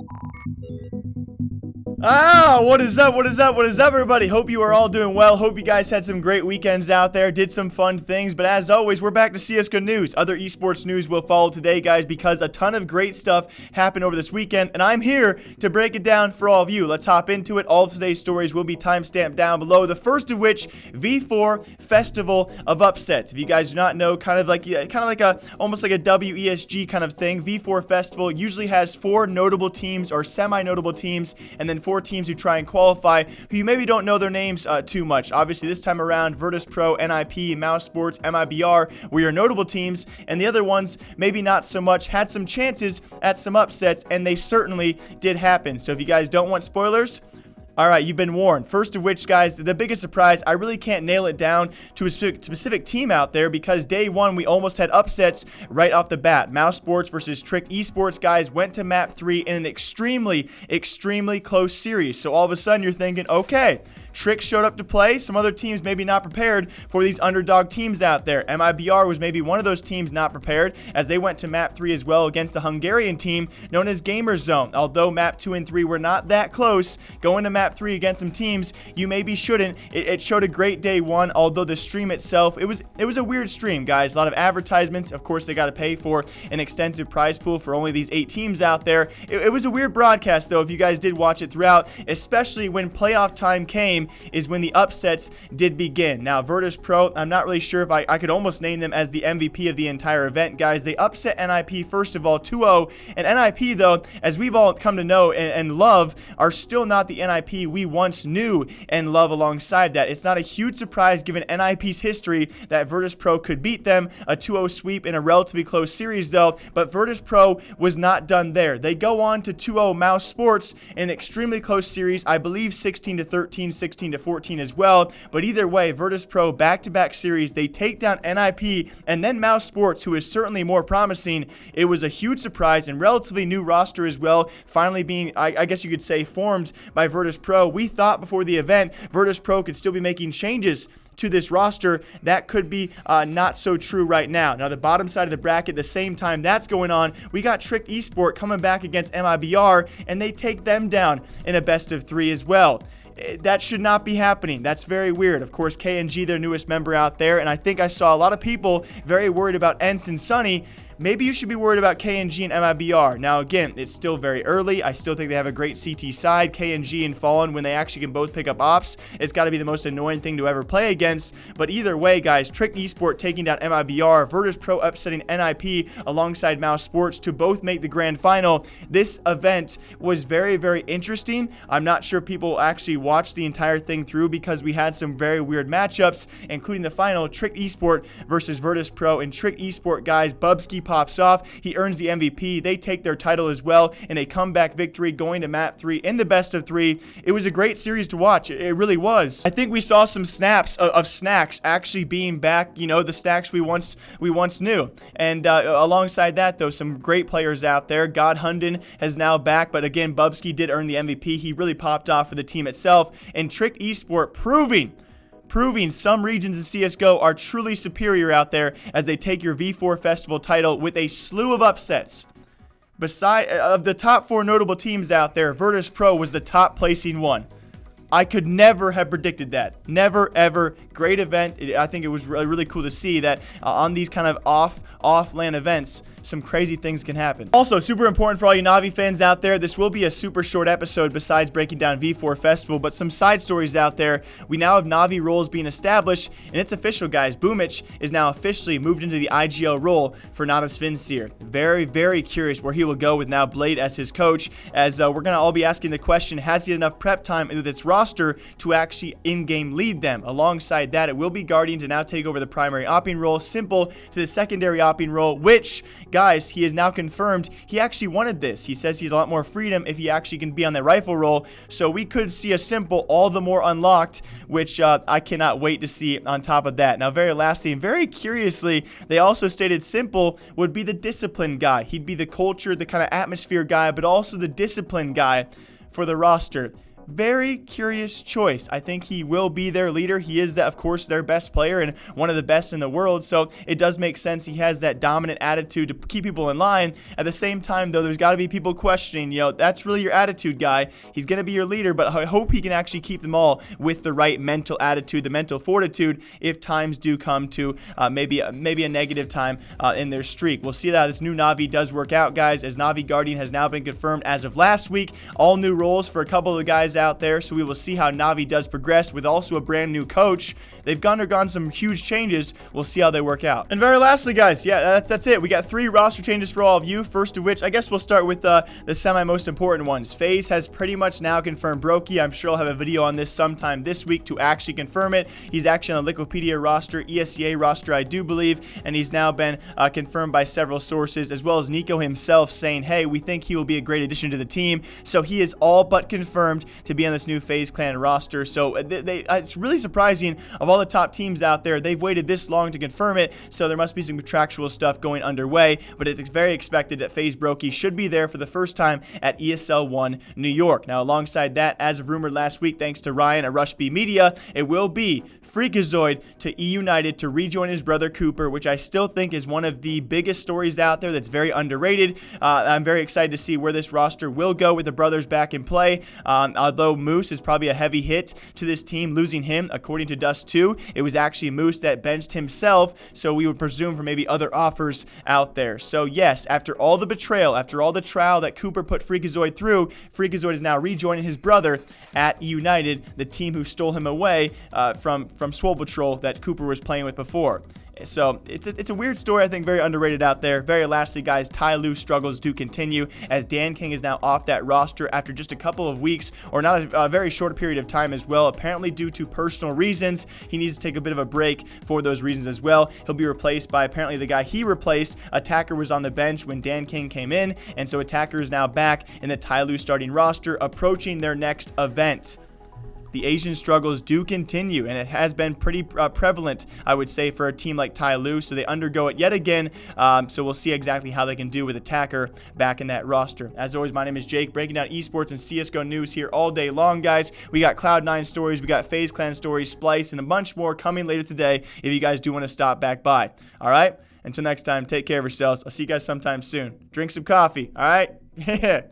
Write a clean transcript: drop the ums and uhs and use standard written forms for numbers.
What is up? What is up? What is up, everybody? Hope you are all doing well. Hope you guys had some great weekends out there, did some fun things. But as always, we're back to CSGO news. Other esports news will follow today, guys, because a ton of great stuff happened over this weekend, and I'm here to break it down for all of you. Let's hop into it. All of today's stories will be timestamped down below. The first of which, V4 Festival of Upsets. If you guys do not know, almost like a WESG kind of thing. V4 Festival usually has 4 notable teams or semi-notable teams, and then 4 teams who try and qualify, who you maybe don't know their names too much. Obviously, this time around, Virtus.pro, NIP, Mouz Sports, MiBR were your notable teams, and the other ones, maybe not so much, had some chances at some upsets, and they certainly did happen. So if you guys don't want spoilers, alright, you've been warned. First of which, guys, the biggest surprise, I really can't nail it down to a specific team out there because day one, we almost had upsets right off the bat. Mouz Sports versus Trick Esports, guys, went to map 3 in an extremely close series. So all of a sudden, you're thinking, okay, Trick showed up to play. Some other teams maybe not prepared for these underdog teams out there. MiBR was maybe one of those teams not prepared as they went to map 3 as well against the Hungarian team known as Gamerzone. Although map 2 and 3 were not that close, going to map 3 against some teams you maybe shouldn't. It showed a great day one, although the stream itself, it was a weird stream, guys. A lot of advertisements. Of course, they got to pay for an extensive prize pool for only these 8 teams out there. It was a weird broadcast, though, if you guys did watch it throughout, especially when playoff time came is when the upsets did begin. Now, Virtus.pro, I'm not really sure if I could almost name them as the MVP of the entire event, guys. They upset NIP, first of all, 2-0, and NIP, though, as we've all come to know and love, are still not the NIP we once knew and love alongside that. It's not a huge surprise given NIP's history that Virtus.pro could beat them, a 2-0 sweep in a relatively close series, though, but Virtus.pro was not done there. They go on to 2-0 Mouz Sports in an extremely close series, I believe 16-13, 16-14 as well, but either way, Virtus.pro back-to-back series, they take down NIP and then Mouz Sports, who is certainly more promising. It was a huge surprise and relatively new roster as well, finally being, I guess you could say, formed by Virtus.pro. We thought before the event, Virtus.pro could still be making changes to this roster. That could be not so true right now. Now, the bottom side of the bracket, the same time that's going on, we got Trick Esports coming back against MiBR, and they take them down in a best of 3 as well. That should not be happening. That's very weird. Of course, KNG, their newest member out there, and I think I saw a lot of people very worried about Ents and Sunny. Maybe you should be worried about KNG and MiBR. Now, again, it's still very early. I still think they have a great CT side. KNG and Fallen, when they actually can both pick up ops, it's got to be the most annoying thing to ever play against. But either way, guys, Trick Esports taking down MiBR, Virtus.pro upsetting NIP alongside Mouz Sports to both make the grand final. This event was very interesting. I'm not sure people actually watched the entire thing through because we had some very weird matchups, including the final, Trick Esports versus Virtus.pro. And Trick Esports, guys, Bubsky pops off. He earns the MVP. They take their title as well in a comeback victory going to map 3 in the best of 3. It was a great series to watch. It really was. I think we saw some snaps of Snacks actually being back, you know, the Snacks we once knew. And alongside that, though, some great players out there. God Hunden is now back, but again, Bubsky did earn the MVP. He really popped off for the team itself. And Trick Esports proving some regions in CSGO are truly superior out there as they take your V4 Festival title with a slew of upsets. Beside of the top 4 notable teams out there, Virtus.pro was the top placing one. I could never have predicted that. Never, ever. Great event. I think it was really cool to see that on these kind of off-land events, some crazy things can happen. Also, super important for all you Navi fans out there, this will be a super short episode besides breaking down V4 Festival, but some side stories out there. We now have Navi roles being established, and it's official, guys. Boomich is now officially moved into the IGL role for Nada Svinsir. Very curious where he will go with now Blade as his coach, as we're going to all be asking the question, has he had enough prep time with its roster to actually in-game lead them? Alongside that, it will be Guardian to now take over the primary opping role, Simple to the secondary opping role, which, guys, he has now confirmed he actually wanted this. He says he's a lot more freedom if he actually can be on the rifle role, so we could see a Simple all the more unlocked, which I cannot wait to see on top of that. Now, very lastly, and very curiously, they also stated Simple would be the discipline guy. He'd be the culture, the kind of atmosphere guy, but also the discipline guy for the roster. very curious choice. I think he will be their leader. He is, of course, their best player and one of the best in the world, so it does make sense. He has that dominant attitude to keep people in line. At the same time, though, there's got to be people questioning, that's really your attitude, guy. He's going to be your leader, but I hope he can actually keep them all with the right mental attitude, the mental fortitude, if times do come to maybe a negative time in their streak. We'll see that this new Navi does work out, guys, as Navi Guardian has now been confirmed as of last week. All new roles for a couple of the guys out there, so we will see how Navi does progress with also a brand new coach. They've undergone some huge changes. We'll see how they work out. And very lastly, guys, yeah, that's it. We got 3 roster changes for all of you. First of which, I guess we'll start with the semi-most important ones. FaZe has pretty much now confirmed Broky. I'm sure I'll have a video on this sometime this week to actually confirm it. He's actually on the Liquipedia roster, ESEA roster, I do believe, and he's now been confirmed by several sources, as well as Nico himself saying, hey, we think he will be a great addition to the team. So he is all but confirmed to be on this new FaZe Clan roster. So it's really surprising. Of all the top teams out there, they've waited this long to confirm it, so there must be some contractual stuff going underway, but it's very expected that FaZe Broky should be there for the first time at ESL 1 New York. Now, alongside that, as of rumored last week, thanks to Ryan at Rush B Media, it will be FREAKAZOiD to eUnited to rejoin his brother Cooper, which I still think is one of the biggest stories out there that's very underrated. I'm very excited to see where this roster will go with the brothers back in play. Although Mouz is probably a heavy hit to this team, losing him, according to Dust2, it was actually Mouz that benched himself, so we would presume for maybe other offers out there. So yes, after all the betrayal, after all the trial that Cooper put FREAKAZOiD through, FREAKAZOiD is now rejoining his brother at eUnited, the team who stole him away from Swole Patrol that Cooper was playing with before. So it's a weird story, I think, very underrated out there. Very lastly, guys, Tyloo struggles do continue as Danking is now off that roster after just a couple of weeks, or not a very short period of time as well, apparently due to personal reasons. He needs to take a bit of a break for those reasons as well. He'll be replaced by apparently the guy he replaced. Attacker was on the bench when Danking came in, and so Attacker is now back in the Tyloo starting roster, approaching their next event. The Asian struggles do continue, and it has been pretty prevalent, I would say, for a team like Tyloo, so they undergo it yet again, so we'll see exactly how they can do with Attacker back in that roster. As always, my name is Jake, breaking down esports and CSGO news here all day long, guys. We got Cloud9 stories, we got FaZe Clan stories, Splice, and a bunch more coming later today if you guys do want to stop back by. All right? Until next time, take care of yourselves. I'll see you guys sometime soon. Drink some coffee, all right? Yeah.